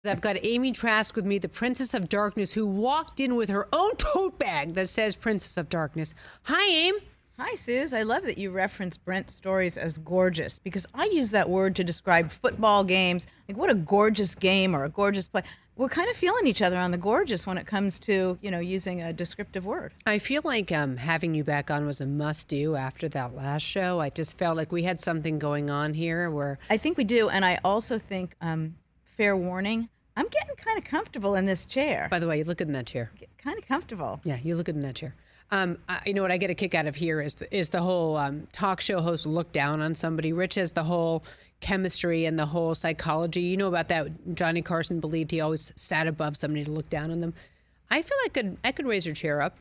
I've got Amy Trask with me, the Princess of Darkness, who walked in with her own tote bag that says Princess of Darkness. Hi, Aim. Hi, Suze. I love that you reference Brent's stories as gorgeous because I use that word to describe football games. Like, what a gorgeous game or a gorgeous play. We're kind of feeling each other on the gorgeous when it comes to, using a descriptive word. I feel like having you back on was a must-do after that last show. I just felt like we had something going on here where... I think we do, and I also think, fair warning, I'm getting kind of comfortable in this chair. By the way, you look good in that chair. Kind of comfortable. Yeah, you look good in that chair. You know what I get a kick out of here is the whole talk show host look down on somebody. Rich has the whole chemistry and the whole psychology. You know about that. Johnny Carson believed he always sat above somebody to look down on them. I feel like I could raise your chair up.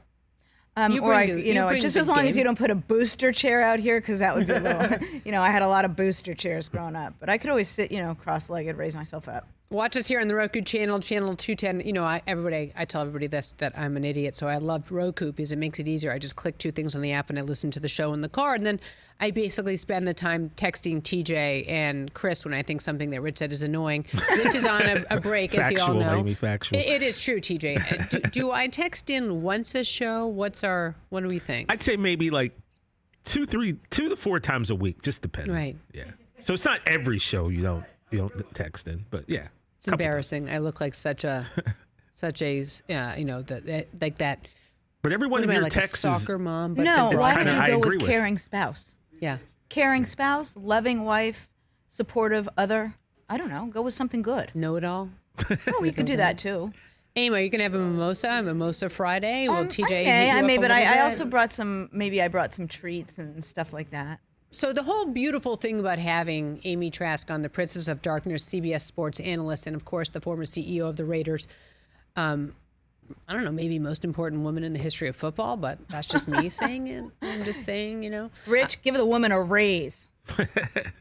Just as long as you don't put a booster chair out here, because that would be a little, I had a lot of booster chairs growing up, but I could always sit, cross-legged, raise myself up. Watch us here on the Roku channel 210. I tell everybody this, that I'm an idiot, so I love Roku because it makes it easier. I just click two things on the app and I listen to the show in the car, and then I basically spend the time texting TJ and Chris when I think something that Rich said is annoying. Rich is on a break, factual, as you all know. Amy, factual. It is true, TJ. Do I text in once a show? What do we think? I'd say maybe like 2 to 4 times a week, just depending. Right. Yeah. So it's not every show you don't text in, but yeah. It's embarrassing. I look like such a like that. But every one of your texts a soccer mom. But no, why don't you go with with caring spouse? Yeah. Caring spouse, loving wife, supportive other. I don't know. Go with something good. Know it all. Oh, you could do that too. Amy, are you going to have a Mimosa Friday? Will TJ I may, but I also brought some treats and stuff like that. So the whole beautiful thing about having Amy Trask on, the Princess of Darkness, CBS Sports analyst, and of course the former CEO of the Raiders, I don't know, maybe most important woman in the history of football, but that's just me saying it. I'm just saying, Rich, give the woman a raise.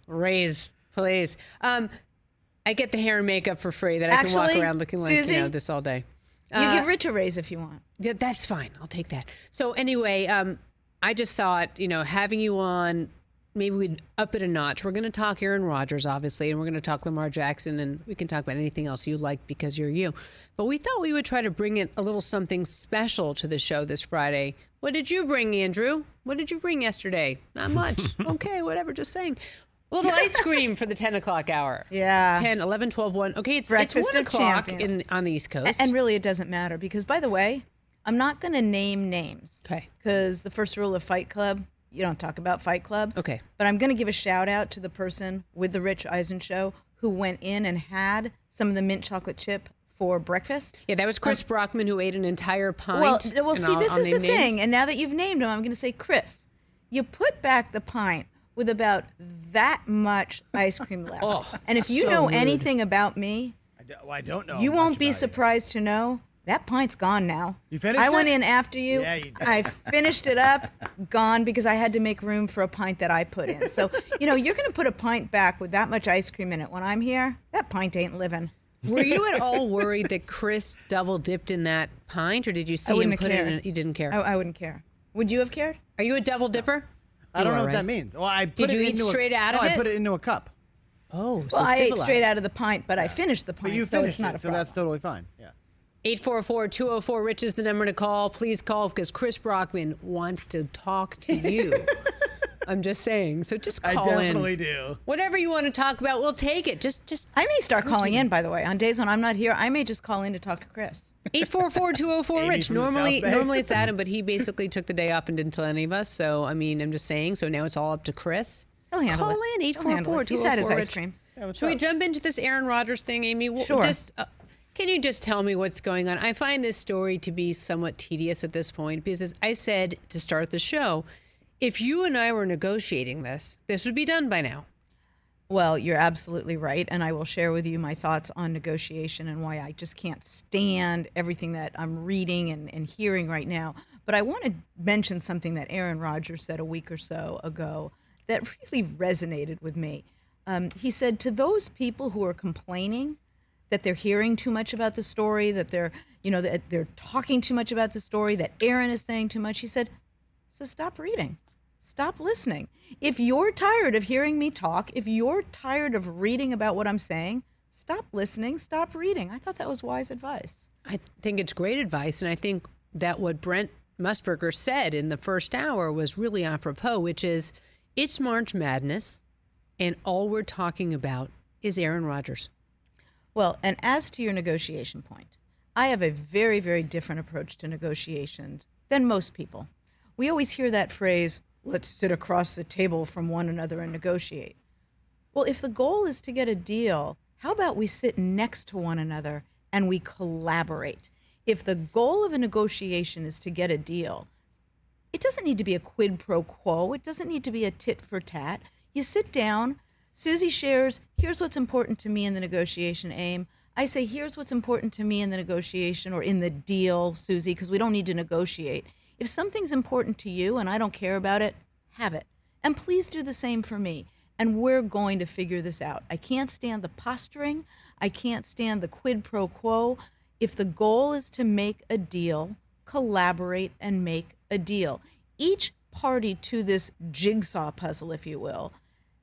Raise, please. I get the hair and makeup for free that I can walk around looking like, Suzy, this all day. You give Rich a raise if you want. Yeah, that's fine. I'll take that. So anyway, I just thought, having you on, maybe we'd up it a notch. We're going to talk Aaron Rodgers, obviously, and we're going to talk Lamar Jackson, and we can talk about anything else you like because you're you. But we thought we would try to bring in a little something special to the show this Friday. What did you bring, Andrew? What did you bring yesterday? Not much. Okay, whatever, just saying. A little ice cream for the 10 o'clock hour. Yeah. 10, 11, 12, 1. Okay, it's 1 o'clock on the East Coast. And really, it doesn't matter because, by the way, I'm not going to name names. Okay. Because the first rule of Fight Club, you don't talk about Fight Club. Okay. But I'm going to give a shout out to the person with the Rich Eisen Show who went in and had some of the mint chocolate chip for breakfast. Yeah, that was Chris Brockman who ate an entire pint. Well, see, this is the thing. And now that you've named him, I'm going to say, Chris, you put back the pint with about that much ice cream left. And if you know anything about me, I don't know. You won't be surprised to know that pint's gone now. You finished it? I went in after you. Yeah, you did. I finished it up, gone, because I had to make room for a pint that I put in. So, you're going to put a pint back with that much ice cream in it. When I'm here, that pint ain't living. Were you at all worried that Chris double dipped in that pint, or did you see him put it in? You didn't care. I wouldn't care. Would you have cared? Are you a double dipper? I don't know what that means. Well, I put Did you eat straight out of it? I put it into a cup. Oh, so well, I ate civilized. straight out of the pint, but I finished the pint. But you so finished it's not it, a so problem. that's totally fine. Yeah. 844-204-RICH is the number to call. Please call because Chris Brockman wants to talk to you. I'm just saying. So just call in. I definitely do. Whatever you want to talk about, we'll take it. Just. I may start calling in, by the way. On days when I'm not here, I may just call in to talk to Chris. 844-204-RICH. from the Normally South Bay. it's Adam, but he basically took the day off and didn't tell any of us. So, I'm just saying. So now it's all up to Chris. He'll handle Call it. in, 844-204-RICH. He's had his ice cream. Yeah, what's Should we up? jump into this Aaron Rodgers thing, Amy? Sure. Can you just tell me what's going on? I find this story to be somewhat tedious at this point because as I said to start the show, if you and I were negotiating this would be done by now. Well, you're absolutely right, and I will share with you my thoughts on negotiation and why I just can't stand everything that I'm reading and hearing right now. But I want to mention something that Aaron Rodgers said a week or so ago that really resonated with me. He said, to those people who are complaining that they're hearing too much about the story, that they're talking too much about the story, that Aaron is saying too much, he said, so stop reading. Stop listening. If you're tired of hearing me talk, if you're tired of reading about what I'm saying, stop listening, stop reading. I thought that was wise advice. I think it's great advice, and I think that what Brent Musburger said in the first hour was really apropos, which is it's March Madness, and all we're talking about is Aaron Rodgers. Well, and as to your negotiation point, I have a very, very different approach to negotiations than most people. We always hear that phrase, let's sit across the table from one another and negotiate. Well, if the goal is to get a deal, how about we sit next to one another and we collaborate? If the goal of a negotiation is to get a deal, it doesn't need to be a quid pro quo. It doesn't need to be a tit for tat. You sit down. Suzy shares, here's what's important to me in the negotiation, Aim. I say, here's what's important to me in the negotiation or in the deal, Suzy, because we don't need to negotiate. If something's important to you and I don't care about it, have it. And please do the same for me. And we're going to figure this out. I can't stand the posturing. I can't stand the quid pro quo. If the goal is to make a deal, collaborate and make a deal. Each party to this jigsaw puzzle, if you will,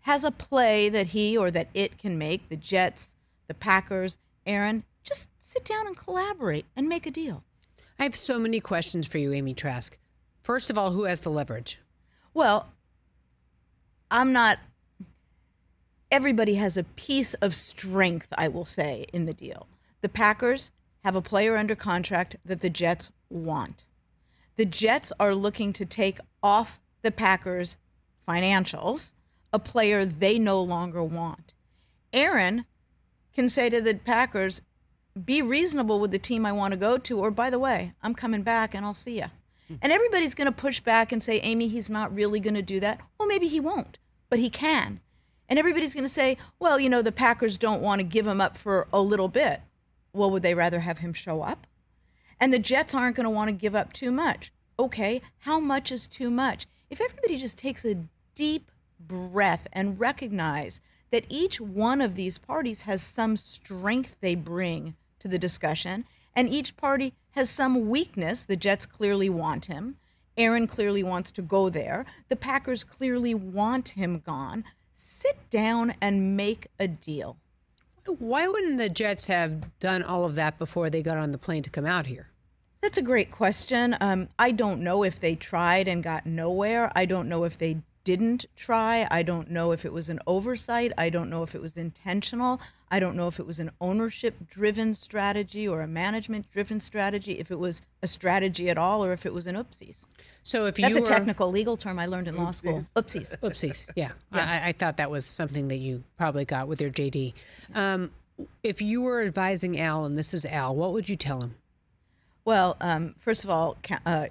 has a play that he or that it can make. The Jets, the Packers, Aaron, just sit down and collaborate and make a deal. I have so many questions for you, Amy Trask. First of all, who has the leverage? Well, everybody has a piece of strength, I will say, in the deal. The Packers have a player under contract that the Jets want. The Jets are looking to take off the Packers' financials a player they no longer want. Aaron can say to the Packers, be reasonable with the team I want to go to, or by the way, I'm coming back and I'll see you. And everybody's going to push back and say, Amy, he's not really going to do that. Well, maybe he won't, but he can. And everybody's going to say, well, the Packers don't want to give him up for a little bit. Well, would they rather have him show up? And the Jets aren't going to want to give up too much. Okay, how much is too much? If everybody just takes a deep breath and recognize that each one of these parties has some strength they bring to the discussion, and each party has some weakness. The Jets clearly want him. Aaron clearly wants to go there. The Packers clearly want him gone. Sit down and make a deal. Why wouldn't the Jets have done all of that before they got on the plane to come out here? That's a great question. I don't know if they tried and got nowhere. I don't know if they didn't try. I don't know if it was an oversight. I don't know if it was intentional. I don't know if it was an ownership-driven strategy or a management-driven strategy, if it was a strategy at all, or if it was an oopsies. So if That's a technical legal term I learned in law school. Oopsies. Oopsies, yeah. I thought that was something that you probably got with your JD. If you were advising Al, and this is Al, what would you tell him? Well, first of all,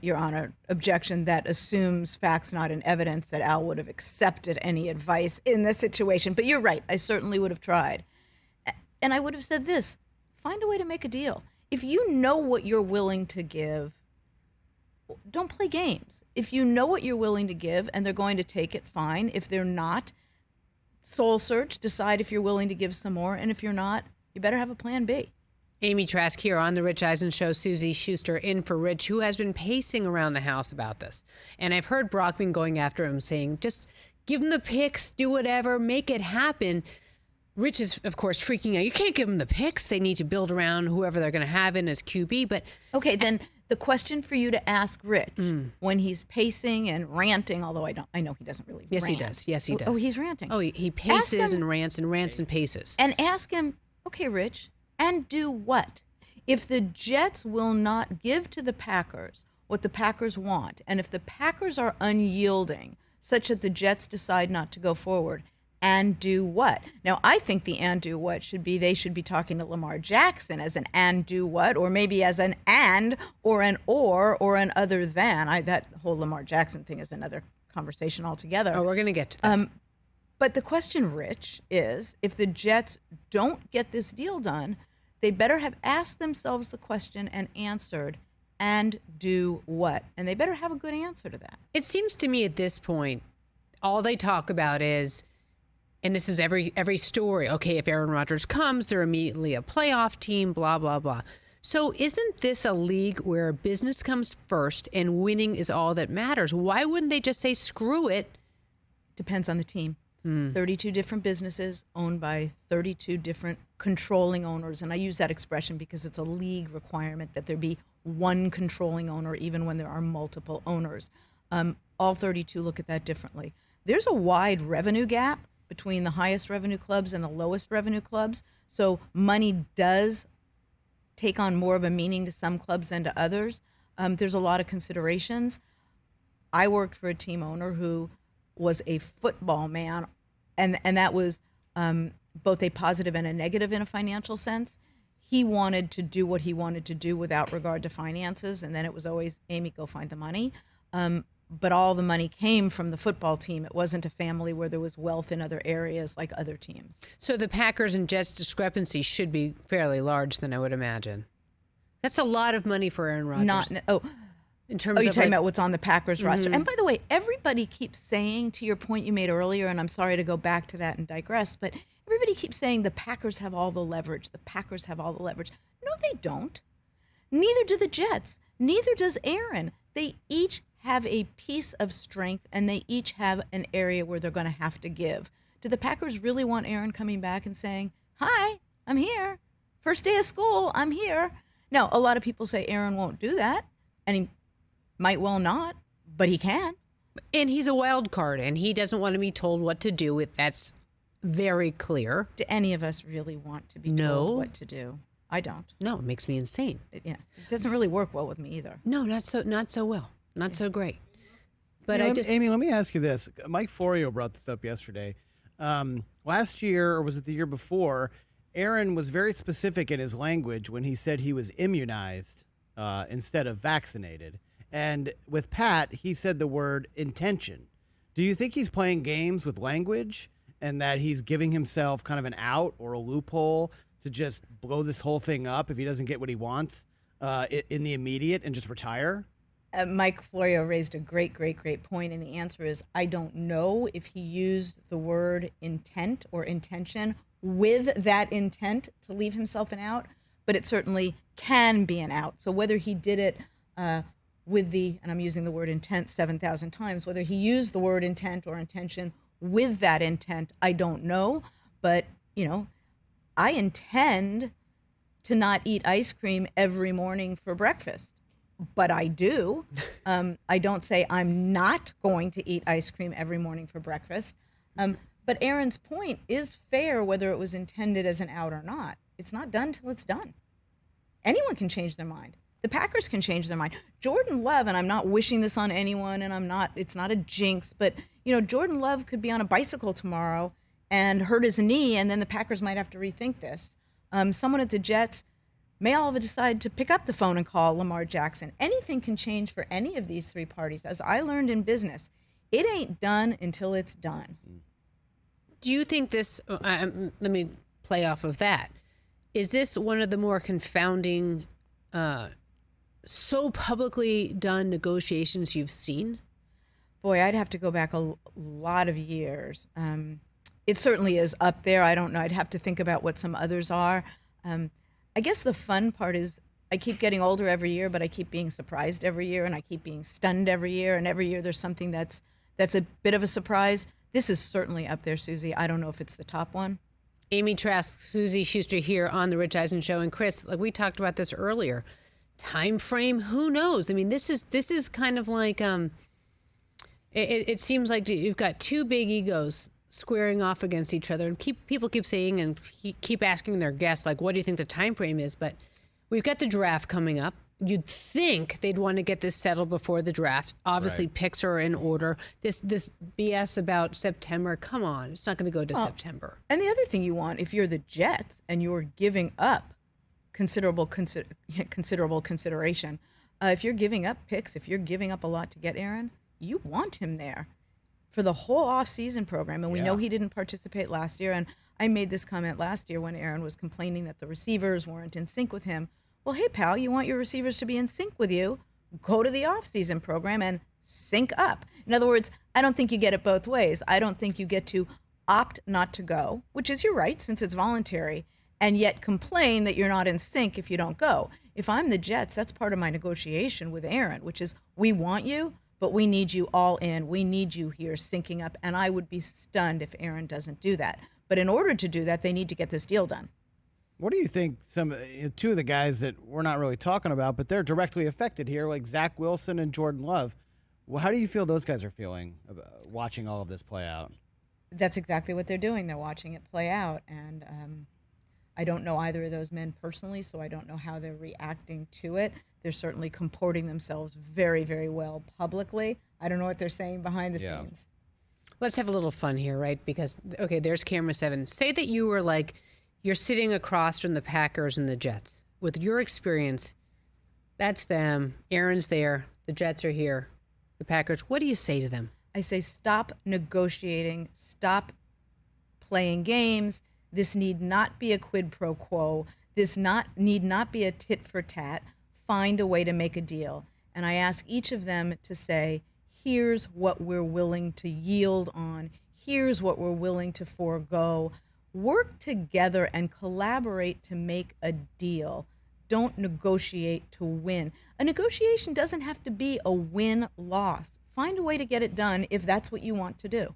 Your Honor, objection that assumes facts not in evidence, that Al would have accepted any advice in this situation. But you're right. I certainly would have tried. And I would have said this, find a way to make a deal. If you know what you're willing to give, don't play games. If you know what you're willing to give and they're going to take it, fine. If they're not, soul search, decide if you're willing to give some more. And if you're not, you better have a plan B. Amy Trask here on the Rich Eisen Show. Suzy Shuster in for Rich, who has been pacing around the house about this. And I've heard Brockman going after him saying, just give him the picks, do whatever, make it happen. Rich is, of course, freaking out. You can't give them the picks. They need to build around whoever they're going to have in as QB. But okay, then the question for you to ask Rich when he's pacing and ranting, although I know he doesn't really yes, rant. he does. Yes, he does. Oh, he's ranting. Oh, he paces and rants and paces. And ask him, okay, Rich, and do what? If the Jets will not give to the Packers what the Packers want, and if the Packers are unyielding such that the Jets decide not to go forward, and do what? Now, I think the and do what should be, they should be talking to Lamar Jackson as an and do what, or maybe as an and, or an or an other than. That whole Lamar Jackson thing is another conversation altogether. Oh, we're going to get to that. But the question, Rich, is if the Jets don't get this deal done, they better have asked themselves the question and answered, and do what? And they better have a good answer to that. It seems to me at this point, all they talk about is, and this is every story, okay, if Aaron Rodgers comes, they're immediately a playoff team, blah, blah, blah. So isn't this a league where business comes first and winning is all that matters? Why wouldn't they just say, screw it? Depends on the team. 32 different businesses owned by 32 different controlling owners. And I use that expression because it's a league requirement that there be one controlling owner, even when there are multiple owners. All 32 look at that differently. There's a wide revenue gap between the highest revenue clubs and the lowest revenue clubs. So money does take on more of a meaning to some clubs than to others. There's a lot of considerations. I worked for a team owner who was a football man, and that was both a positive and a negative in a financial sense. He wanted to do what he wanted to do without regard to finances, and then it was always, Amy, go find the money. But all the money came from the football team. It wasn't a family where there was wealth in other areas like other teams. So the Packers and Jets discrepancy should be fairly large, then I would imagine. That's a lot of money for Aaron Rodgers. In terms of you're talking about what's on the Packers roster. And by the way, everybody keeps saying, to your point you made earlier, and I'm sorry to go back to that and digress, but everybody keeps saying the Packers have all the leverage. The Packers have all the leverage. No, they don't. Neither do the Jets. Neither does Aaron. They each have a piece of strength, and they each have an area where they're going to have to give. Do the Packers really want Aaron coming back and saying, hi, I'm here. First day of school, I'm here. No, a lot of people say Aaron won't do that, and he might well not, but he can. And he's a wild card, and he doesn't want to be told what to do. That's very clear. Do any of us really want to be told what to do? I don't. No, it makes me insane. It doesn't really work well with me either. No, not so well. Not so great. But Amy, let me ask you this. Mike Florio brought this up yesterday. Last year, or was it the year before, Aaron was very specific in his language when he said he was immunized instead of vaccinated. And with Pat, he said the word intention. Do you think he's playing games with language and that he's giving himself kind of an out or a loophole to just blow this whole thing up if he doesn't get what he wants in the immediate and just retire? Mike Florio raised a great point, and the answer is I don't know if he used the word intent or intention with that intent to leave himself an out, but it certainly can be an out. So whether he did it with and I'm using the word intent 7,000 times, whether he used the word intent or intention with that intent, I don't know. But, I intend to not eat ice cream every morning for breakfast. But I do. I don't say I'm not going to eat ice cream every morning for breakfast. But Aaron's point is fair, whether it was intended as an out or not. It's not done till it's done. Anyone can change their mind. The Packers can change their mind. Jordan Love, and I'm not wishing this on anyone, and it's not a jinx, but Jordan Love could be on a bicycle tomorrow and hurt his knee, and then the Packers might have to rethink this. Someone at the Jets may all decide to pick up the phone and call Lamar Jackson. Anything can change for any of these three parties. As I learned in business, it ain't done until it's done. Do you think this, let me play off of that. Is this one of the more confounding, so publicly done negotiations you've seen? Boy, I'd have to go back a lot of years. It certainly is up there. I don't know. I'd have to think about what some others are. I guess the fun part is I keep getting older every year, but I keep being surprised every year, and I keep being stunned every year, and every year there's something that's a bit of a surprise. This is certainly up there, Suzy. I don't know if it's the top one. Amy Trask, Suzy Shuster here on the Rich Eisen Show, and Chris, like we talked about this earlier. Time frame, who knows? I mean, this is kind of like it seems like you've got two big egos squaring off against each other, and people keep saying and keep asking their guests, like, what do you think the time frame is? But we've got the draft coming up. You'd think they'd want to get this settled before the draft. Obviously, right. Picks are in order. This BS about September, come on, it's not going to go to September. And the other thing you want, if you're the Jets and you're giving up considerable consideration, if you're giving up picks, if you're giving up a lot to get Aaron, you want him there for the whole off-season program. And we know he didn't participate last year. And I made this comment last year when Aaron was complaining that the receivers weren't in sync with him. Well, hey, pal, you want your receivers to be in sync with you? Go to the off-season program and sync up. In other words, I don't think you get it both ways. I don't think you get to opt not to go, which is your right since it's voluntary, and yet complain that you're not in sync if you don't go. If I'm the Jets, that's part of my negotiation with Aaron, which is we want you, but we need you all in. We need you here syncing up. And I would be stunned if Aaron doesn't do that. But in order to do that, they need to get this deal done. What do you think two of the guys that we're not really talking about, but they're directly affected here, like Zach Wilson and Jordan Love? Well, how do you feel those guys are feeling about watching all of this play out? That's exactly what they're doing. They're watching it play out. And I don't know either of those men personally, so I don't know how they're reacting to it. They're certainly comporting themselves very, very well publicly. I don't know what they're saying behind the scenes. Let's have a little fun here, right? Because, okay, there's camera 7. Say that you were like, you're sitting across from the Packers and the Jets. With your experience, that's them. Aaron's there. The Jets are here. The Packers. What do you say to them? I say stop negotiating. Stop playing games. This need not be a quid pro quo. This need not be a tit for tat. Find a way to make a deal. And I ask each of them to say, here's what we're willing to yield on. Here's what we're willing to forego. Work together and collaborate to make a deal. Don't negotiate to win. A negotiation doesn't have to be a win-loss. Find a way to get it done if that's what you want to do.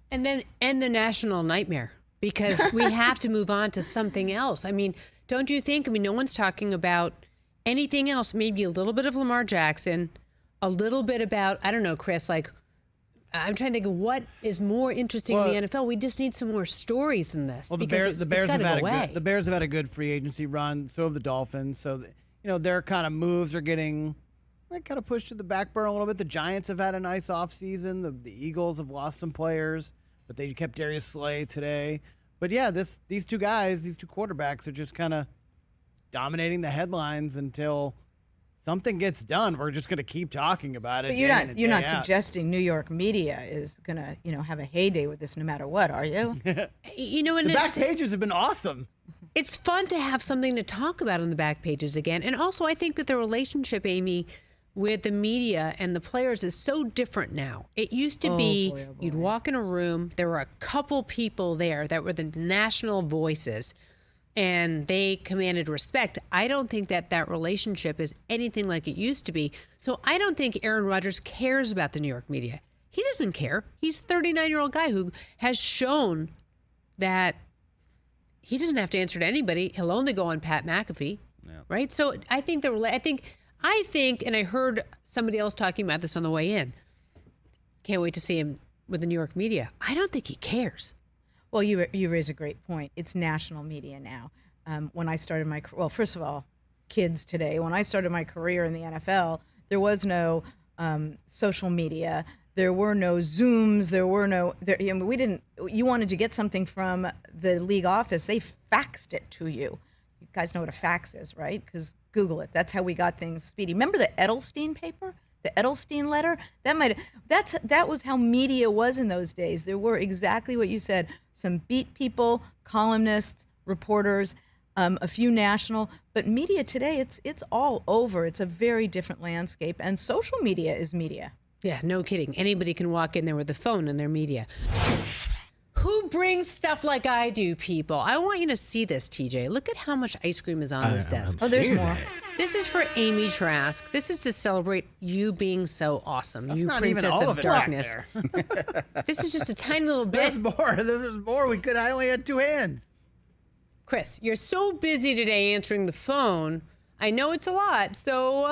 And then end the national nightmare, because we have to move on to something else. I mean, don't you think? I mean, no one's talking about anything else. Maybe a little bit of Lamar Jackson, a little bit about, I don't know, Chris, like, I'm trying to think of what is more interesting in the NFL. We just need some more stories than this. Well, the Bears have had a good free agency run. So have the Dolphins. So their kind of moves are getting kind of pushed to the back burner a little bit. The Giants have had a nice offseason. The Eagles have lost some players, but they kept Darius Slay today. But yeah, these two guys, these two quarterbacks, are just kind of dominating the headlines until something gets done. We're just going to keep talking about it. But you're not suggesting New York media is going to, have a heyday with this no matter what, are you? And the back pages have been awesome. It's fun to have something to talk about on the back pages again. And also, I think that the relationship, Amy, with the media and the players is so different now. It used to be you'd walk in a room, there were a couple people there that were the national voices, and they commanded respect. I don't think that relationship is anything like it used to be. So I don't think Aaron Rodgers cares about the New York media. He doesn't care. He's a 39-year-old guy who has shown that he doesn't have to answer to anybody. He'll only go on Pat McAfee, right? So I think and I heard somebody else talking about this on the way in. Can't wait to see him with the New York media. I don't think he cares. Well, you raise a great point. It's national media now. When I started first of all, kids today, when I started my career in the NFL, there was no social media. There were no Zooms. You wanted to get something from the league office, they faxed it to you. You guys know what a fax is, right? Because Google it. That's how we got things speedy. Remember the Edelstein paper? The Edelstein letter? That was how media was in those days. There were exactly what you said. Some beat people, columnists, reporters, a few national, but media today, it's all over. It's a very different landscape, and social media is media. Yeah, no kidding. Anybody can walk in there with a phone and their media. Who brings stuff like I do, people? I want you to see this, TJ. Look at how much ice cream is on this desk. There's more. This is for Amy Trask. This is to celebrate you being so awesome. That's you not princess even all of it darkness. Right This is just a tiny little bit. There's more. There's more. I only had 2 hands. Chris, you're so busy today answering the phone. I know it's a lot, so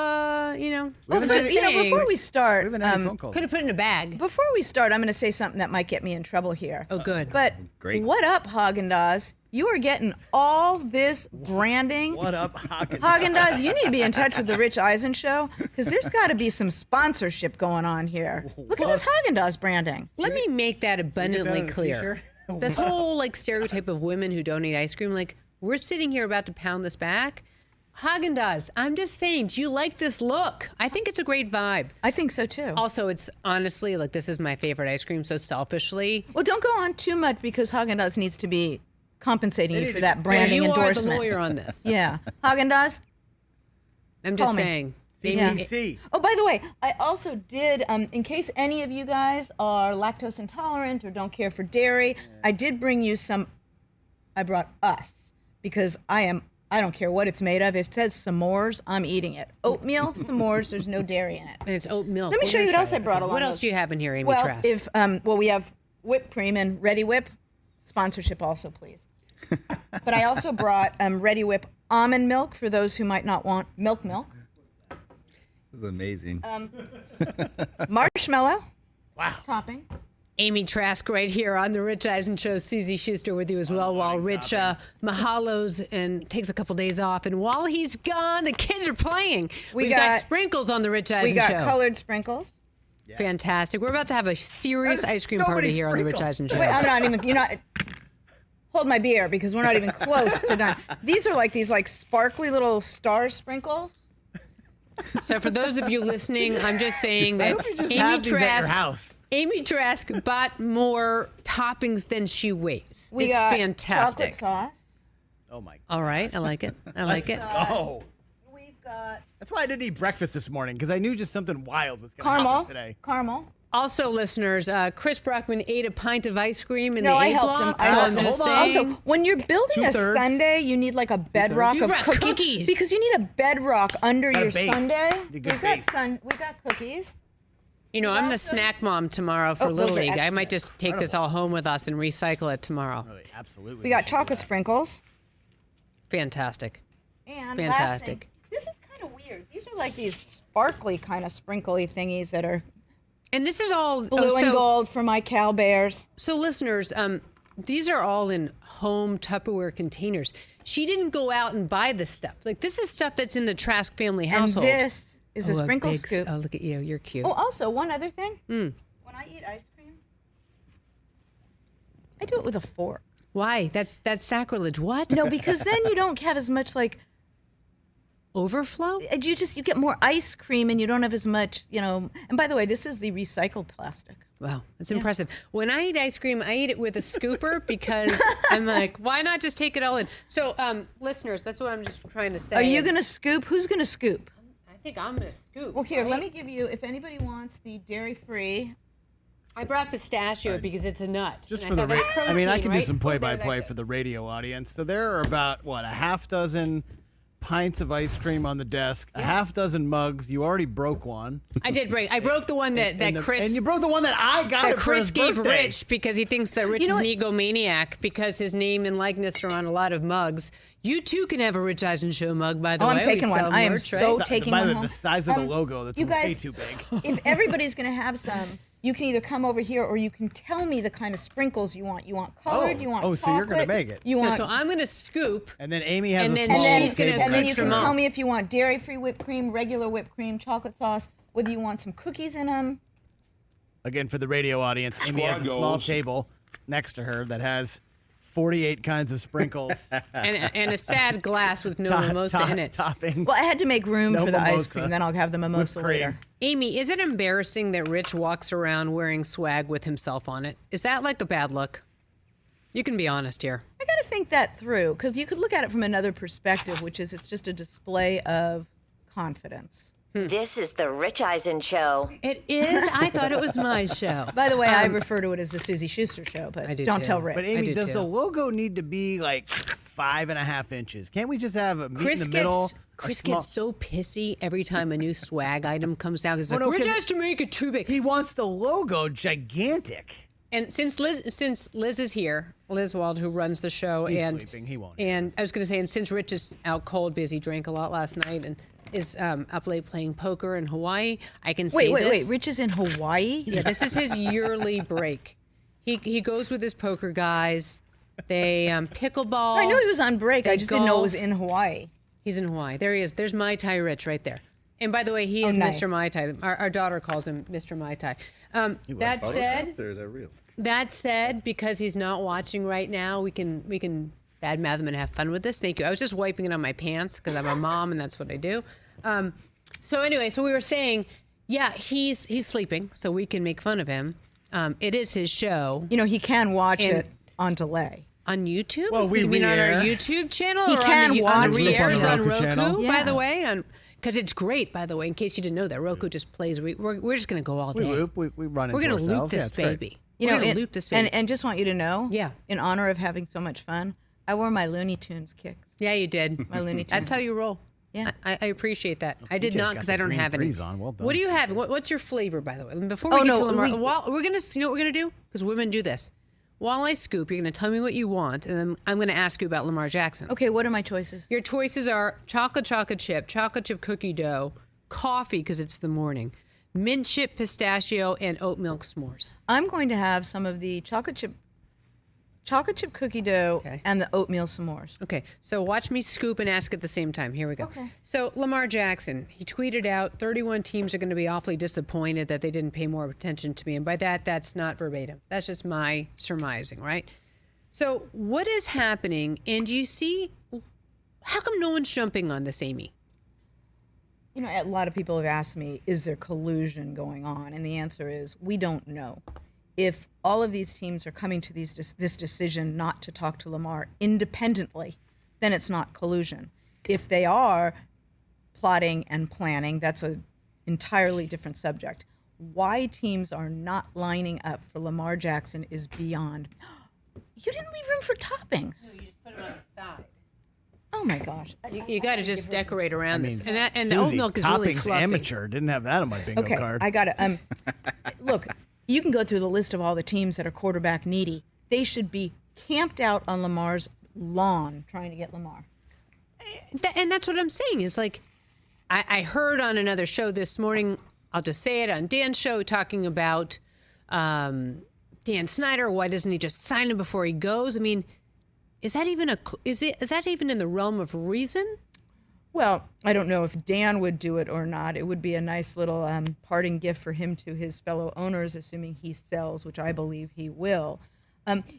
Before we start, could have put it in a bag. Before we start, I'm going to say something that might get me in trouble here. Oh, good. But Great. What up, Haagen-Dazs? You are getting all this branding. What up, Haagen-Dazs? Haagen-Dazs, you need to be in touch with the Rich Eisen Show, because there's got to be some sponsorship going on here. Look at this Haagen-Dazs branding. Let me make that abundantly clear. This whole stereotype of women who don't eat ice cream, we're sitting here about to pound this back. Haagen-Dazs, I'm just saying, do you like this look? I think it's a great vibe. I think so too. Also, it's honestly, this is my favorite ice cream, so selfishly. Well, don't go on too much, because Haagen-Dazs needs to be compensating you for that branding endorsement. You are the lawyer on this. Yeah. Haagen-Dazs? I'm just saying. CBC. Oh, by the way, I also did, in case any of you guys are lactose intolerant or don't care for dairy, I did bring you some, I brought us, because I I don't care what it's made of. If it says s'mores, I'm eating it. Oatmeal, s'mores, there's no dairy in it. And it's oat milk. Let me show you what else I brought along. What else do you have in here, Amy Well, Trask? we have whipped cream and Ready Whip. Sponsorship also, please. But I also brought Ready Whip almond milk for those who might not want milk. This is amazing. Marshmallow. Wow. Topping. Amy Trask right here on the Rich Eisen Show. Suzy Shuster with you as well while Rich mahalos and takes a couple days off. And while he's gone, the kids are playing. We've got sprinkles on the Rich Eisen Show. We got colored sprinkles. Yes. Fantastic. We're about to have a serious ice cream so party many here on the Rich Eisen Show. Wait, I'm not even, hold my beer because we're not even close to done. These are these sparkly little star sprinkles. So for those of you listening, I'm just saying I that hope you just have these at your house. Amy Trask bought more toppings than she weighs. We it's got fantastic. chocolate sauce. Oh my God. All right, I like it. I like it. Oh. We've got That's why I didn't eat breakfast this morning, because I knew just something wild was going to happen today. Caramel. Also, listeners, Chris Brockman ate a pint of ice cream in No, the I A helped block. him. So I I'm helped just him. Hold on. saying. Also, when you're building a Two-thirds. sundae, you need a bedrock You of got cookies. because you need a bedrock under Got a your base. sundae. Need a good We've base. got cookies. You know, I'm the snack mom tomorrow for Oh, Little those are League. I might just take this all home with us and recycle it tomorrow. Oh, absolutely. We got should do chocolate that. sprinkles. Fantastic. And Fantastic. last thing, this is kind of weird. These are these sparkly kind of sprinkly thingies that are And this is all blue and gold for my Cal Bears. So, listeners, these are all in home Tupperware containers. She didn't go out and buy this stuff. This is stuff that's in the Trask family household. And this is a sprinkle big, scoop. Oh, look at you. You're cute. Oh, also, one other thing. When I eat ice cream, I do it with a fork. Why? That's sacrilege. What? No, because then you don't have as much Overflow? you get more ice cream and you don't have as much, And by the way, this is the recycled plastic. Wow, that's impressive. When I eat ice cream, I eat it with a scooper because I'm like, why not just take it all in? So, listeners, that's what I'm just trying to say. Are you going to scoop? Who's going to scoop? I think I'm going to scoop. Well, here, right? let me give you, if anybody wants the dairy-free. I brought pistachio because it's a nut. Just And for the I thought, that's I mean, I protein, can right? do some Oh, there play-by-play that for the radio audience. So there are about, a half dozen pints of ice cream on the desk, a half dozen mugs. You already broke one. I did break. I broke the one that Chris. And you broke the one that I got that it for Chris his gave birthday. Rich because he thinks that Rich is an egomaniac because his name and likeness are on a lot of mugs. You too can have a Rich Eisen Show mug, by the way. I'm taking We one. sell I am merch, so right? taking By one the, home. the size of the logo, that's you way guys- too big. If everybody's going to have some, you can either come over here or you can tell me the kind of sprinkles you want. You want colored, you want so you're gonna chocolate, make it. You No, want, so I'm going to scoop. And then Amy has And a then small she's gonna table and then you next to can extra her. tell me if you want dairy-free whipped cream, regular whipped cream, chocolate sauce, whether you want some cookies in them. Again, for the radio audience, Amy has a small table next to her that has 48 kinds of sprinkles. And a sad glass with no mimosa in it. Toppings. Well, I had to make room No for the ice mimosa. cream. Then I'll have the mimosa Whipped cream. later. Amy, is it embarrassing that Rich walks around wearing swag with himself on it? Is that a bad look? You can be honest here. I got to think that through because you could look at it from another perspective, which is it's just a display of confidence. This is the Rich Eisen Show. It is? I thought it was my show. By the way, I refer to it as the Suzy Shuster Show, but I do don't too. tell Rick. But Amy, do does too. the logo need to be 5.5 inches? Can't we just have a meet Chris in the middle? Chris gets so pissy every time a new swag item comes out. He's like, no, Rich 'cause has to make it too big. He wants the logo gigantic. And since Liz is here, Liz Wald, who runs the show, He's and sleeping. He won't hear And this. I was going to say, and since Rich is out cold because he drank a lot last night and is up late playing poker in Hawaii, I can say Wait. Rich is in Hawaii? Yeah, this is his yearly break. He goes with his poker guys. They pickleball. I knew he was on break. I They just didn't know it golf. was in Hawaii. He's in Hawaii. There he is. There's Mai Tai Rich right there. And by the way, he is nice. Mr. Mai Tai. Our daughter calls him Mr. Mai Tai. You That watch said, Photoshops, or is that real? That said, because he's not watching right now, we can badmouth him and have fun with this. Thank you. I was just wiping it on my pants because I'm a mom and that's what I do. So anyway, so we were saying, yeah, he's sleeping, so we can make fun of him. It is his show You know, he can watch And- it on delay. on YouTube. Well, we you mean on our re-air. YouTube channel? He or can on the watch it. re-airs on Roku Roku, channel. by Yeah. the way, because it's great. By the way, in case you didn't know that, Roku just plays. We're just gonna go all day. We loop. We run into We're gonna ourselves. loop Yeah, this it's great. baby. You We're know, gonna and, loop this baby. and just want you to know, Yeah. in honor of having so much fun, I wore my Looney Tunes kicks. Yeah, you did. My Looney Tunes. That's how you roll. Yeah. I appreciate that. I did TJ's not got because the I don't green have any. threes on. Well done. What do you have? What's your flavor, by the way? Before we Oh, get no, to Lamar, we- while we're gonna, you know what we're gonna do? Because women do this. While I scoop, you're gonna tell me what you want, and then I'm gonna ask you about Lamar Jackson. Okay, what are my choices? Your choices are chocolate chip cookie dough, coffee because it's the morning, mint chip pistachio, and oat milk s'mores. I'm going to have some of the chocolate chip cookie dough Okay. and the oatmeal s'mores. Okay, so watch me scoop and ask at the same time. Here we go. Okay. So Lamar Jackson, he tweeted out 31 teams are going to be awfully disappointed that they didn't pay more attention to me. And by that, that's not verbatim. That's just my surmising, right? So what is happening? And do you see, how come no one's jumping on this, Amy? You know, a lot of people have asked me, is there collusion going on? And the answer is, we don't know. If all of these teams are coming to this decision not to talk to Lamar independently, then it's not collusion. If they are plotting and planning, that's an entirely different subject. Why teams are not lining up for Lamar Jackson is beyond. You didn't leave room for toppings. You just put it on the side. Oh my gosh. You got to just decorate around this. And the Suzy, oat milk is really toppings fluffy. amateur. Didn't have that on my bingo Okay, card. I got it. Look, you can go through the list of all the teams that are quarterback needy. They should be camped out on Lamar's lawn trying to get Lamar. And that's what I'm saying is like, I heard on another show this morning, I'll just say it, on Dan's show, talking about Dan Snyder. Why doesn't he just sign him before he goes? I mean, is that even in the realm of reason? Well, I don't know if Dan would do it or not. It would be a nice little parting gift for him to his fellow owners, assuming he sells, which I believe he will.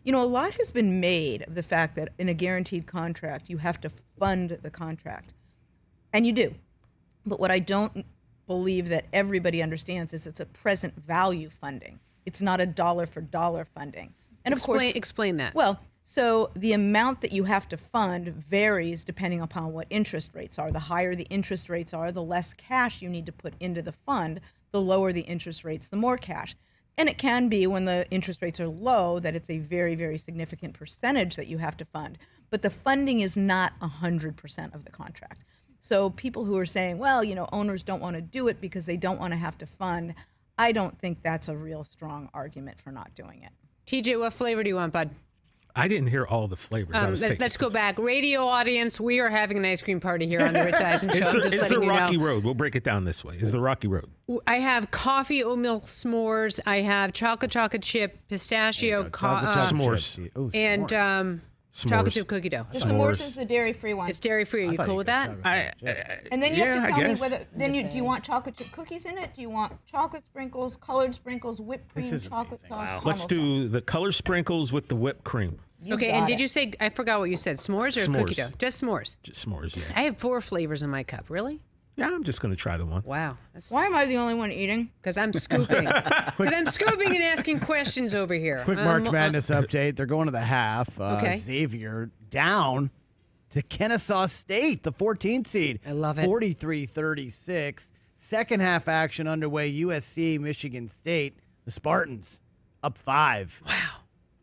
You know, a lot has been made of the fact that in a guaranteed contract, you have to fund the contract. And you do. But what I don't believe that everybody understands is it's a present value funding. It's not a dollar for dollar funding. And of course, Explain that. well, so the amount that you have to fund varies depending upon what interest rates are. The higher the interest rates are, the less cash you need to put into the fund. The lower the interest rates, the more cash. And it can be when the interest rates are low that it's a very, very significant percentage that you have to fund. But the funding is not 100% of the contract. So people who are saying, well, you know, owners don't want to do it because they don't want to have to fund, I don't think that's a real strong argument for not doing it. TJ, what flavor do you want, bud? I didn't hear all the flavors. I was taking. Let's go back. Radio audience, we are having an ice cream party here on the Rich Eisen Show. It's the Rocky know. Road. We'll break it down this way. It's the Rocky Road. I have coffee, oatmeal s'mores. I have chocolate chip, pistachio, S'mores. Oh, and s'mores. chocolate S'mores. chip cookie dough. The s'mores is the dairy-free one. It's dairy-free. Are you cool with that? And then you Yeah, have I to tell me guess. whether. Then do you want chocolate chip cookies in it? Do you want chocolate sprinkles, colored sprinkles, whipped cream, This is chocolate amazing. sauce? Wow. caramel Let's do the color sprinkles with the whipped cream. sauce? Okay, and did you say, I forgot what you said, s'mores or cookie S'mores. dough? Just s'mores. Just s'mores, yeah. I have 4 flavors in my cup. Really? Yeah, I'm just going to try the one. Wow. Why am I the only one eating? Because I'm scooping. Because I'm scooping and asking questions over here. Quick March Madness update. They're going to the half. Okay. Xavier down to Kennesaw State, the 14th seed. I love it. 43-36. Second half action underway. USC, Michigan State. The Spartans up 5. Wow.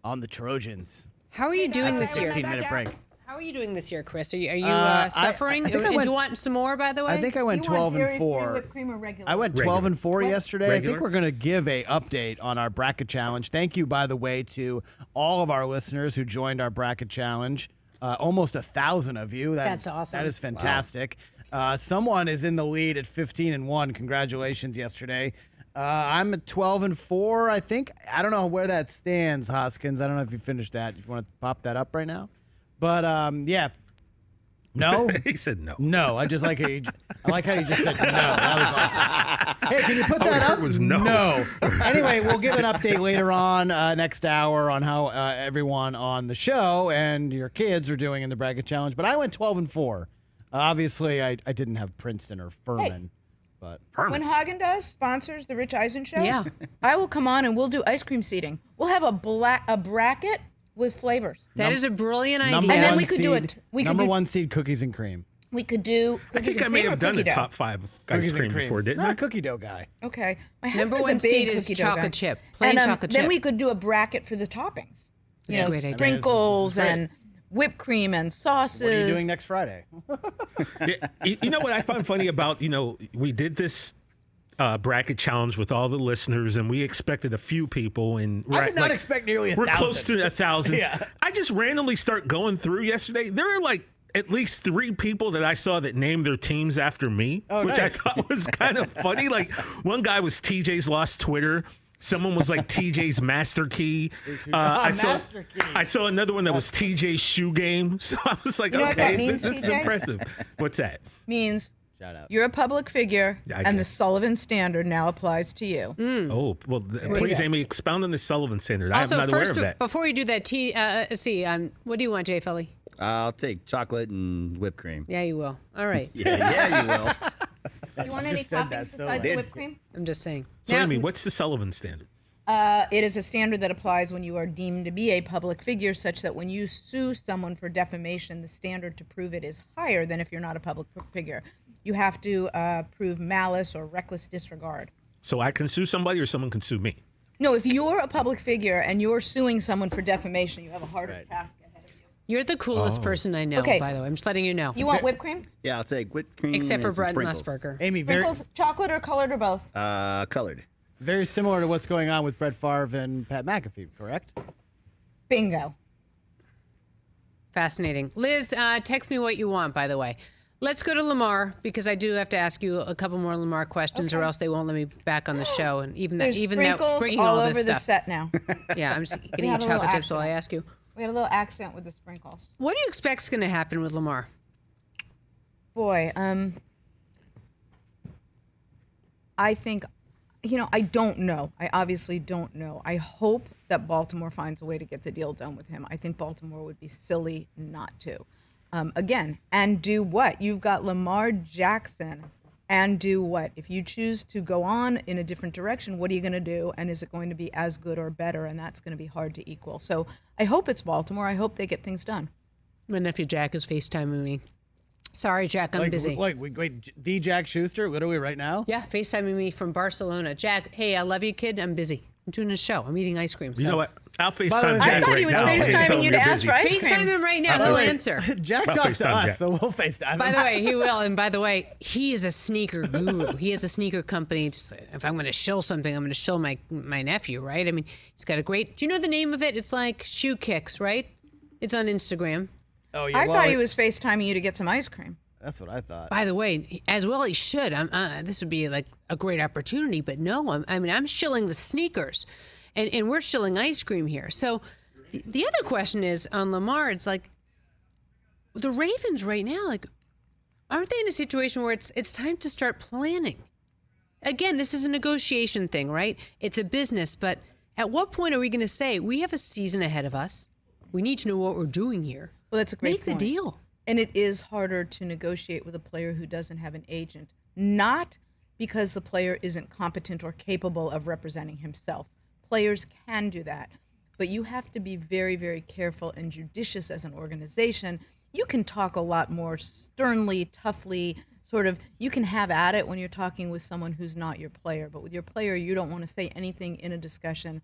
On the Trojans. How are you doing this year? 16-minute break. How are you doing this year, Chris? Are you suffering? I think I Do went- you want some more, by the way? I think I went You want 12 and dairy-free 4. whipped cream or regular? I went Regular. 12 and 4 yesterday. I Regular. think we're going to give a update on our bracket challenge. Thank you, by the way, to all of our listeners who joined our bracket challenge. Almost 1,000 of you. That's awesome. That is fantastic. Someone is in the lead at 15 and 1. Congratulations yesterday. I'm at 12 and 4. I think. I don't know where that stands, Hoskins. I don't know if you finished that. If you want to pop that up right now, but yeah. No. He said no. No, I just like how you, I like how you just said no. That was awesome. Hey, can you put that I heard up? was no. No. Anyway, we'll give an update later on next hour on how everyone on the show and your kids are doing in the bracket challenge. But I went 12 and 4. Obviously, I didn't have Princeton or Furman, but When Haagen-Dazs sponsors the Rich Eisen Show, Yeah. I will come on and we'll do ice cream seating. We'll have a bracket with flavors. That is a brilliant idea. And then one we could do it. We could number do- 1 seed cookies and cream. We could do. I think I may have done a top 5 ice Cookies cream and cream. before, didn't Not I? a cookie dough guy. Okay. My Number husband's 1 a big seed is cookie dough guy. chocolate chip, plain And, chocolate then chip. we could do a bracket for the toppings. That's a great idea. Sprinkles This is great. and whipped cream and sauces. What are you doing next Friday? Yeah, you know what I find funny about, we did this bracket challenge with all the listeners, and we expected a few people, and I did not expect nearly 1,000. We're close to 1,000. Yeah. I just randomly start going through yesterday. There are like at least 3 people that I saw that named their teams after me, which I nice. thought was kind of funny. Like one guy was TJ's Lost Twitter. Someone was like TJ's Master Key. Master Key. I saw another one that was TJ's Shoe Game. So I was like, You know what that okay, means, this is TJ? impressive. What's that? Means Shout out. you're a public figure, Yeah, I and the guess. Sullivan Standard now applies to you. Oh, well, please, Amy, expound on the Sullivan Standard. I'm Also, not aware first, of that. before you do that, what do you want, Jay Felly? I'll take chocolate and whipped cream. Yeah, you will. All right. Yeah, you will. Do you want any just said toppings that so besides loud. whipped cream? I'm just saying. So, Now- Amy, what's the Sullivan Standard? It is a standard that applies when you are deemed to be a public figure, such that when you sue someone for defamation, the standard to prove it is higher than if you're not a public figure. You have to prove malice or reckless disregard. So I can sue somebody or someone can sue me? No, if you're a public figure and you're suing someone for defamation, you have a harder task ahead of you. You're the coolest person I know, Okay. by the way. I'm just letting you know. You want whipped cream? Yeah, I'll take whipped cream. Except for and some Brett sprinkles. Musburger. Amy, Sprinkles, chocolate or colored or both? Colored. very similar to what's going on with Brett Favre and Pat McAfee, correct? Bingo. Fascinating. Liz, text me what you want, by the way. Let's go to Lamar, because I do have to ask you a couple more Lamar questions, or else they won't let me back on the show. And even that, There's even that, sprinkles bringing all all over this the stuff. set now. Yeah, I'm just getting have you a little chocolate tips while I accent. ask you. We had a little accent with the sprinkles. What do you expect's going to happen with Lamar? Boy, I think, I don't know. I obviously don't know. I hope that Baltimore finds a way to get the deal done with him. I think Baltimore would be silly not to. Again, and do what? You've got Lamar Jackson, and do what? If you choose to go on in a different direction, what are you going to do? And is it going to be as good or better? And that's going to be hard to equal. So I hope it's Baltimore. I hope they get things done. My nephew Jack is FaceTiming me. Sorry, Jack, I'm busy. Wait, the Jack Shuster, literally right now? Yeah, FaceTiming me from Barcelona. Jack, hey, I love you, kid. I'm busy. I'm doing a show. I'm eating ice cream. You know what? I'll By the way, FaceTime I Jack thought right he was now. and FaceTiming tell him you to you're ask busy. for ice cream. FaceTime him right now. He'll answer. Jack I'll talks to FaceTime us, Jack. so we'll FaceTime him. By the way, he will. And by the way, he is a sneaker guru. He has a sneaker company. Just if I'm going to shill something, I'm going to shill my nephew, right? I mean, he's got a great. Do you know the name of it? It's like Shoe Kicks, right? It's on Instagram. Oh, yeah, I well, thought he was FaceTiming you to get some ice cream. That's what I thought. By the way, as well he should. This would be like a great opportunity, but no, I'm shilling the sneakers, and we're shilling ice cream here. So the other question is on Lamar. It's like the Ravens right now, like, aren't they in a situation where it's time to start planning? Again, this is a negotiation thing, right? It's a business, but at what point are we going to say we have a season ahead of us? We need to know what we're doing here. Well, that's a great Make point. the deal. And it is harder to negotiate with a player who doesn't have an agent, not because the player isn't competent or capable of representing himself. Players can do that, but you have to be very, very careful and judicious as an organization. You can talk a lot more sternly, toughly, sort of, you can have at it when you're talking with someone who's not your player, but with your player, you don't want to say anything in a discussion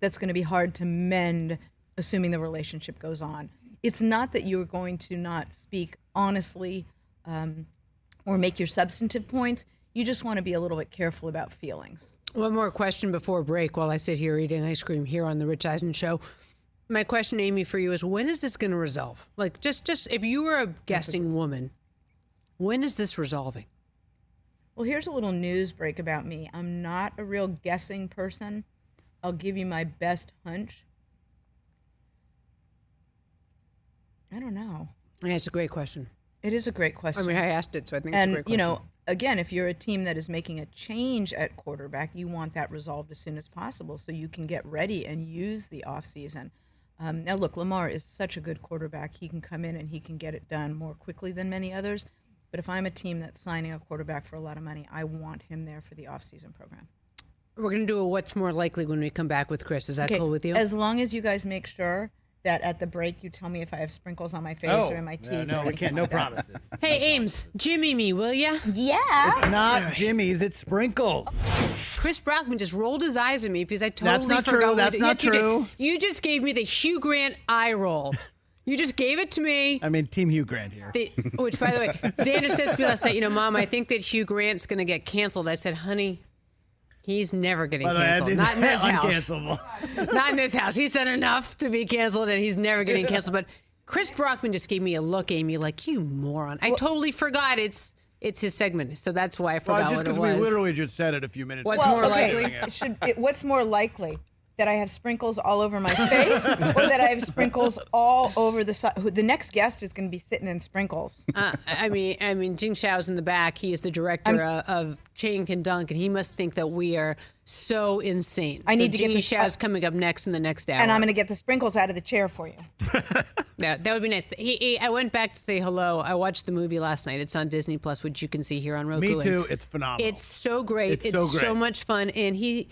that's going to be hard to mend, assuming the relationship goes on. It's not that you're going to not speak honestly or make your substantive points. You just want to be a little bit careful about feelings. One more question before break while I sit here eating ice cream here on the Rich Eisen Show. My question, Amy, for you is, when is this going to resolve? Like, just if you were a guessing woman, when is this resolving? Well, here's a little news break about me. I'm not a real guessing person. I'll give you my best hunch. I don't know. Yeah, it's a great question. It is a great I question. mean, I asked it, so I think it's a And, great question. again, if you're a team that is making a change at quarterback, you want that resolved as soon as possible so you can get ready and use the offseason. Now, look, Lamar is such a good quarterback. He can come in and he can get it done more quickly than many others. But if I'm a team that's signing a quarterback for a lot of money, I want him there for the offseason program. We're going to do a what's more likely when we come back with Chris. Is that cool with you? As long as you guys make sure that at the break you tell me if I have sprinkles on my face or in my teeth. No, or we anything can't. No like that. promises. Hey, Ames, Jimmy me, will ya? Yeah. It's not Jimmy's, it's Sprinkles. Chris Brockman just rolled his eyes at me because I totally not forgot. true. That's not you did. true. You just gave me the Hugh Grant eye roll. You just gave it to me. I mean, Team Hugh Grant here. Which, by the way, Xander says to me last night, Mom, I think that Hugh Grant's going to get canceled. I said, honey, he's never getting canceled. Not in this house. Uncancelable. Not in this house. He's done enough to be canceled, and he's never getting canceled. But Chris Brockman just gave me a look, Amy, like, you moron. I totally forgot it's his segment, so that's why I forgot just what it because was. we literally just said it a few minutes What's ago. more likely? What's more likely? That I have sprinkles all over my face, or that I have sprinkles all over the side? The next guest is going to be sitting in sprinkles. I mean, Jing Shao's in the back. He is the director of Chain Can Dunk, and he must think that we are so insane. I need to Jing get this. Shao's coming up next in the next hour, and I'm going to get the sprinkles out of the chair for you. Yeah, that would be nice. I went back to say hello. I watched the movie last night. It's on Disney Plus, which you can see here on Roku. Me too. It's phenomenal. It's so great. It's so much fun, and he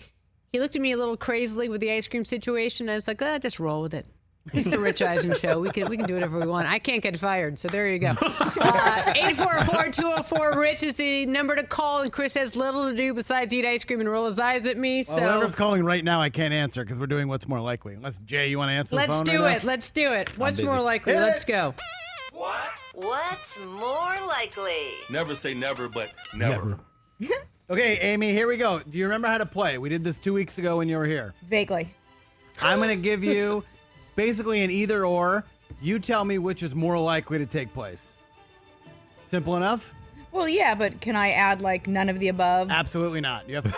looked at me a little crazily with the ice cream situation. I was like, just roll with it. It's the Rich Eisen Show. We can do whatever we want. I can't get fired, so there you go. 844-204-RICH is the number to call, and Chris has little to do besides eat ice cream and roll his eyes at me. Well, whoever's calling right now, I can't answer because we're doing what's more likely. Unless, Jay, you want to answer the phone? Let's do it. What's more likely? Hit Let's it. go. What's more likely? Never say never, but never. Okay, Amy, here we go. Do you remember how to play? We did this 2 weeks ago when you were here. Vaguely. I'm going to give you basically an either or. You tell me which is more likely to take place. Simple enough? Well, yeah, but can I add like none of the above? Absolutely not. You have to.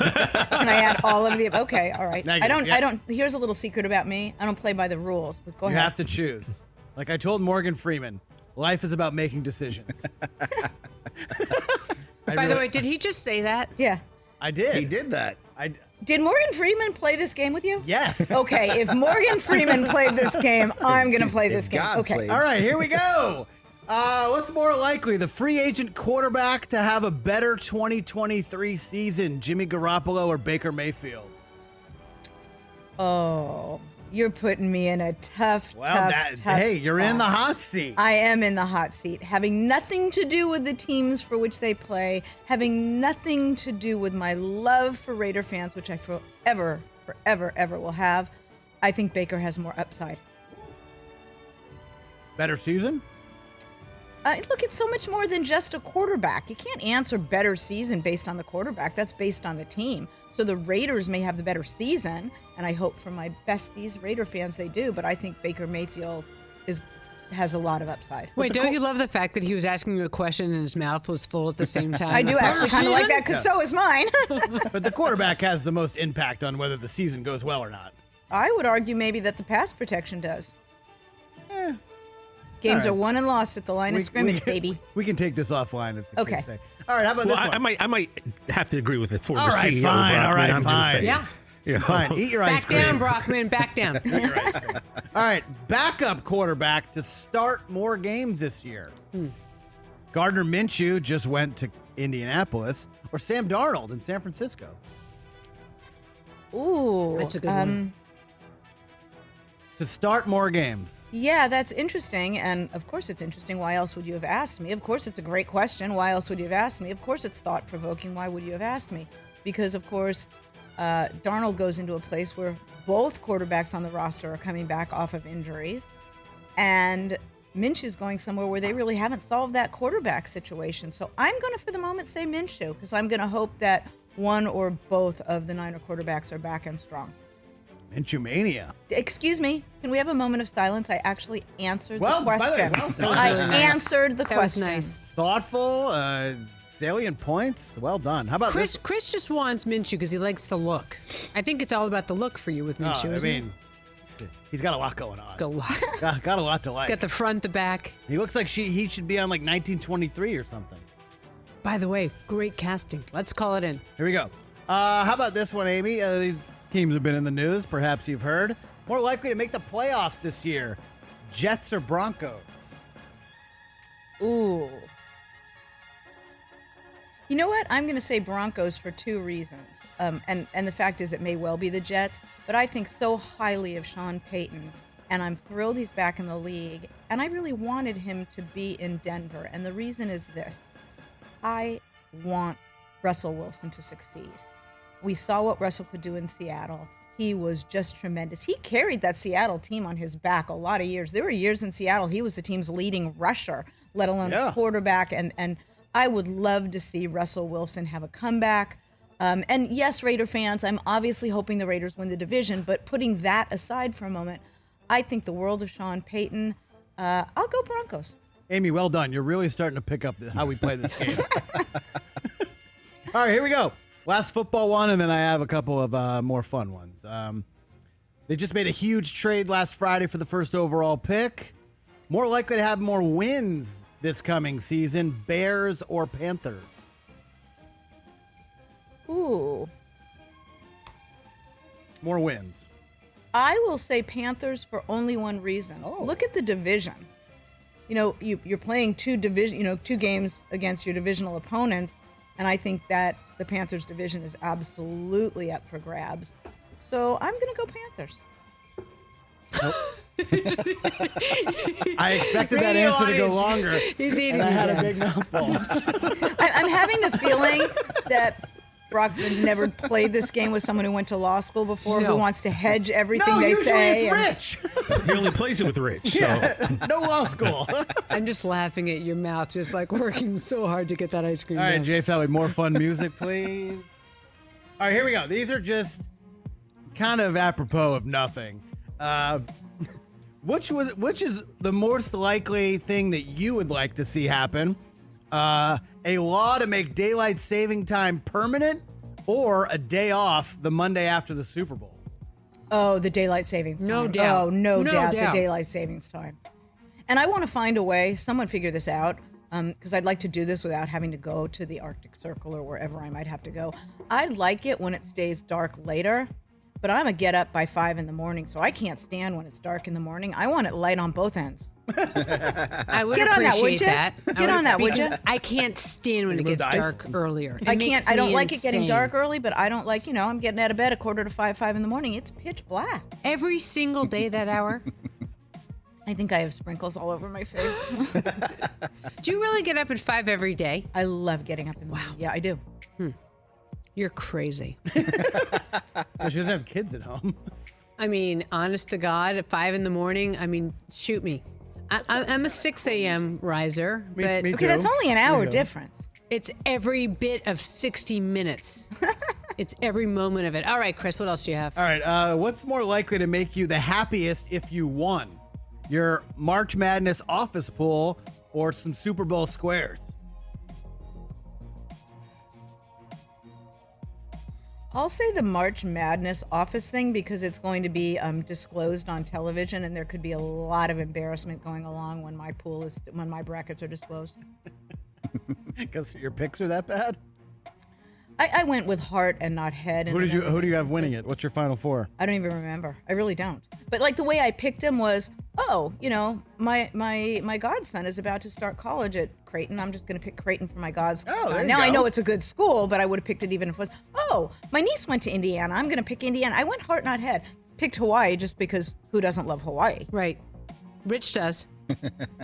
Can I add all of the above? Okay, all right. Negative, yeah. I don't. Here's a little secret about me. I don't play by the rules. But go You ahead. have to choose. Like I told Morgan Freeman, life is about making decisions. By the way, did he just say that? Yeah. I did. He did that. Did Morgan Freeman play this game with you? Yes. Okay, if Morgan Freeman played this game, I'm going to play this game. God Okay. played. All right, here we go. What's more likely, the free agent quarterback to have a better 2023 season, Jimmy Garoppolo or Baker Mayfield? Oh, you're putting me in a tough, tough hey, you're in the spot. hot seat. I am in the hot seat, having nothing to do with the teams for which they play, having nothing to do with my love for Raider fans, which I forever will have. I think Baker has more upside. Better season? Look, it's so much more than just a quarterback. You can't answer better season based on the quarterback. That's based on the team. So the Raiders may have the better season, and I hope for my besties, Raider fans, they do. But I think Baker Mayfield has a lot of upside. Wait, don't you love the fact that he was asking you a question and his mouth was full at the same time? I do actually kind of like that because so is mine. But the quarterback has the most impact on whether the season goes well or not. I would argue maybe that the pass protection does. Games All right. are won and lost at the line of scrimmage, baby. We can take this offline if the Okay. kids say. All right, how about Well, this one? I might have to agree with the former All right, CEO. fine, Brockman. all right, I'm just fine. saying. Yeah. You know. Fine, eat your ice Back cream. down, Brockman. Back down. All right, backup quarterback to start more games this year. Gardner Minshew just went to Indianapolis, or Sam Darnold in San Francisco. Ooh. That's a good one. To start more games. Yeah, that's interesting. And of course it's interesting. Why else would you have asked me? Of course it's a great question. Why else would you have asked me? Of course it's thought-provoking. Why would you have asked me? Because, of course, Darnold goes into a place where both quarterbacks on the roster are coming back off of injuries. And Minshew's going somewhere where they really haven't solved that quarterback situation. So I'm going to, for the moment, say Minshew, because I'm going to hope that one or both of the Niner quarterbacks are back and strong. Minshew mania. Excuse me, can we have a moment of silence? I actually answered the By the way, question. well done. I really nice. answered the That was question. nice. Thoughtful, salient points. Well done. How about this? Chris just wants Minshew because he likes the look. I think it's all about the look for you with Minshew, I isn't mean, he's got a lot going on. it? Got a lot. Got a lot to like. Got the front, the back. He looks like he should be on like 1923 or something. By the way, great casting. Let's call it in. Here we go. How about this one, Amy? These teams have been in the news. Perhaps you've heard. More likely to make the playoffs this year, Jets or Broncos? Ooh. You know what? I'm going to say Broncos for two reasons. And the fact is it may well be the Jets, but I think so highly of Sean Payton, and I'm thrilled he's back in the league, and I really wanted him to be in Denver, and the reason is this. I want Russell Wilson to succeed. We saw what Russell could do in Seattle. He was just tremendous. He carried that Seattle team on his back a lot of years. There were years in Seattle he was the team's leading rusher, let alone quarterback. And I would love to see Russell Wilson have a comeback. And yes, Raider fans, I'm obviously hoping the Raiders win the division, but putting that aside for a moment, I think the world of Sean Payton. I'll go Broncos. Amy, well done. You're really starting to pick up how we play this game. All right, here we go. Last football one, and then I have a couple of more fun ones. They just made a huge trade last Friday for the first overall pick. More likely to have more wins this coming season, Bears or Panthers? Ooh. More wins. I will say Panthers for only one reason. Look at the division. You know, you're playing two games against your divisional opponents, and I think that the Panthers division is absolutely up for grabs. So I'm going to go Panthers. I expected that answer to go longer. He's eating. And I had a big mouthful. I'm having the feeling that Brockman's never played this game with someone who went to law school before, who wants to hedge everything they usually say. it's Rich. He only plays it with Rich. So. No law school. I'm just laughing at your mouth, just like working so hard to get that ice cream. All right, down. Jay Felly, more fun music, please. All right, here we go. These are just kind of apropos of nothing. Which is the most likely thing that you would like to see happen? A law to make daylight saving time permanent, or a day off the Monday after the Super Bowl? Oh, the daylight savings time. No doubt. Oh, no doubt. doubt. The daylight savings time. And I want to find a way, someone figure this out, because I'd like to do this without having to go to the Arctic Circle or wherever I might have to go. I like it when it stays dark later, but I'm a get up by 5 in the morning, so I can't stand when it's dark in the morning. I want it light on both ends. I would Get on that, would appreciate you? that. Get on that, would you? I can't stand when it gets dark earlier. It I makes can't. I don't me like it getting insane. dark early, but I don't like, I'm getting out of bed at 4:45, 5 in the morning. It's pitch black. Every single day that hour. I think I have sprinkles all over my face. Do you really get up at 5 every day? I love getting up in the morning. Yeah, I do. You're crazy. She doesn't have kids at home. I mean, honest to God, at 5 in the morning, I mean, shoot me. I'm a 6 a.m. riser, but me Okay, that's too. only an hour difference. it's every bit of 60 minutes. It's every moment of it. All right, Chris, what else do you have? All right, what's more likely to make you the happiest if you won? Your March Madness office pool or some Super Bowl squares? I'll say the March Madness office thing because it's going to be disclosed on television, and there could be a lot of embarrassment going along when my brackets are disclosed. Because your picks are that bad? I went with heart and not head. Who do you have winning it? What's your final four? I don't even remember. I really don't. But like the way I picked him was, my godson is about to start college at Creighton. I'm just going to pick Creighton for my godson. Oh, there you now I go. know it's a good school, but I would have picked it even if it was, my niece went to Indiana. I'm going to pick Indiana. I went heart, not head. Picked Hawaii just because who doesn't love Hawaii? Right. Rich does.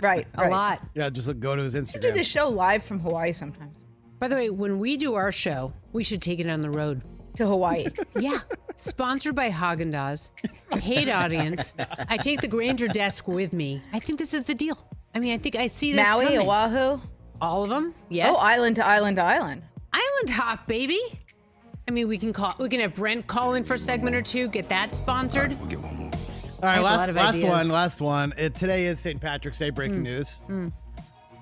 Right. A lot. Yeah, just go to his I do this Instagram. show live from Hawaii sometimes. By the way, when we do our show, we should take it on the road. To Hawaii. Yeah. Sponsored by Haagen-Dazs. Hate audience. I take the Granger desk with me. I think this is the deal. I mean, I think I see this Maui, coming. Oahu. All of them? Yes. Oh, island to island to island. Island hop, baby. I mean, we can have Brent call in for a segment or two, get that sponsored. All right, I have a lot of ideas. last one. Today is St. Patrick's Day, breaking news.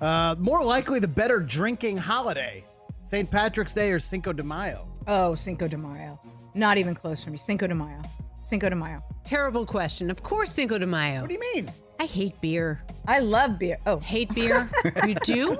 More likely the better drinking holiday, St. Patrick's Day or Cinco de Mayo? Oh, Cinco de Mayo. Not even close for me. Cinco de Mayo. Cinco de Mayo. Terrible question. Of course, Cinco de Mayo. What do you mean? I hate beer. I love beer. Oh, Hate beer? You do?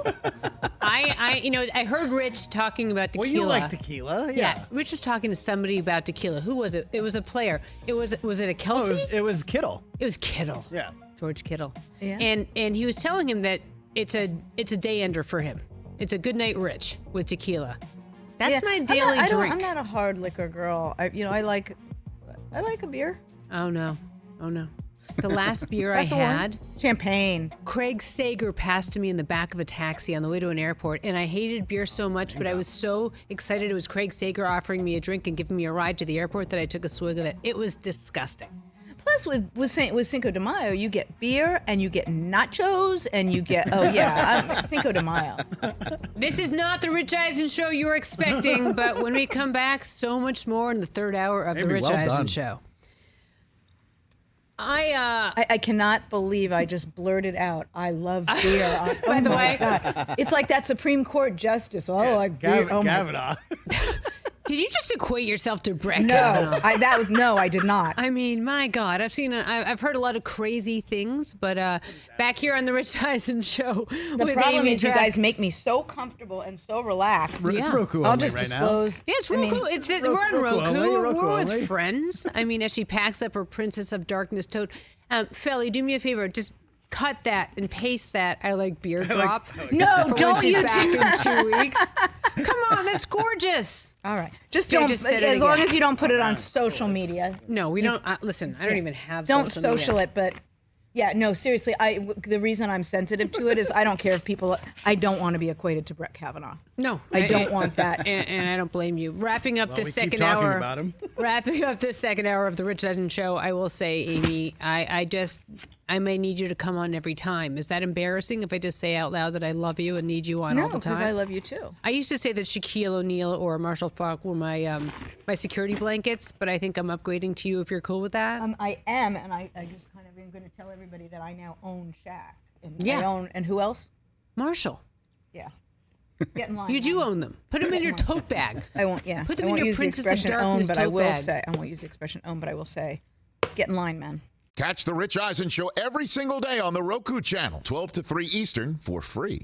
I heard Rich talking about tequila. Well, you like tequila. Yeah, Rich was talking to somebody about tequila. Who was it? It was a player. Was it a Oh, Kelsey? it was Kittle. It was Kittle. Yeah. George Kittle. Yeah. And he was telling him that it's a day ender for him. It's a good night Rich with tequila. That's my daily drink. I'm not a hard liquor girl. I like a beer. Oh no. The last beer I That's the one. had, Champagne. Craig Sager passed me in the back of a taxi on the way to an airport, and I hated beer so much, but I was so excited it was Craig Sager offering me a drink and giving me a ride to the airport that I took a swig of it. It was disgusting. Plus, with Cinco de Mayo, you get beer and you get nachos and you get Cinco de Mayo. This is not the Rich Eisen Show you were expecting, but when we come back, so much more in the third hour of the Amy, Rich well Eisen done. Show. I cannot believe I just blurted out, I love beer. By the way, God. It's like that Supreme Court justice. Oh, I like beer. Oh, my Kavanaugh. did you just equate yourself to Brett No, Kavanaugh? I did not. I mean, my God, I've heard a lot of crazy things, but back here on the Rich Eisen Show, The with problem Amy is you Trask. guys make me so comfortable and so relaxed. It's Yeah. Roku I'll only just right now. disclose. Yeah, it's Roku. We're on Roku Roku. only, Roku We're only. with friends. I mean, as she packs up her Princess of Darkness tote. Felly, do me a favor. Just cut that and paste that I like beer drop. No, for when don't she's you back do in 2 weeks. Come on, that's gorgeous. All right. Just Yeah, don't, just said it as long again. as you don't put it on social media. No, we don't. Listen, I don't even have Don't social media. social it, but yeah, no, seriously. The reason I'm sensitive to it is I don't care if people. I don't want to be equated to Brett Kavanaugh. No, I don't want that. and I don't blame you. Wrapping up Well, this we second keep talking hour. about him. Wrapping up this second hour of the Rich Eisen Show, I will say, Amy, I may need you to come on every time. Is that embarrassing if I just say out loud that I love you and need you on No, all the time? because I love you too. I used to say that Shaquille O'Neal or Marshall Faulk were my my security blankets, but I think I'm upgrading to you if you're cool with that. I am, and I just kind of am going to tell everybody that I now own Shaq. And Yeah. I own, and who else? Marshall, Yeah. Get in line. you do man. own them. Put them in your tote bag. I won't. Yeah. Put them I in won't your use the Princess of expression own, Darkness but I tote will bag. say I won't use the expression own, but I will say, get in line, man. Catch the Rich Eisen Show every single day on the Roku channel, 12 to 3 Eastern, for free.